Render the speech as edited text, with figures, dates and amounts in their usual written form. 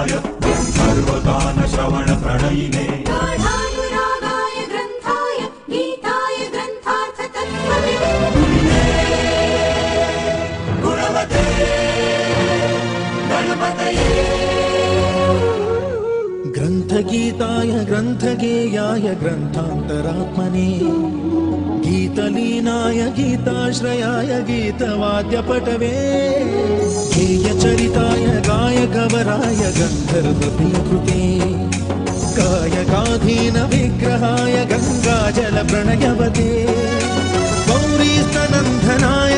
ग्रन्थाय गन्धर्वगानश्रवणप्रणयिने गाढानुरागाय ग्रन्थाय गीताय ग्रन्थार्थतत्त्वविदे गुणवते गणपतये ग्रन्थगीताय ग्रन्थगेयाय ग्रन्थान्तरात्मने गीतलीनाय गीताश्रयाय गीतवाद्यपटवे गेयचरिताय गायकवराय गन्धर्वप्रियकृते गायकाधीन विग्रहाय गङ्गाजलप्रणयवते गौरीस्तनन्दनाय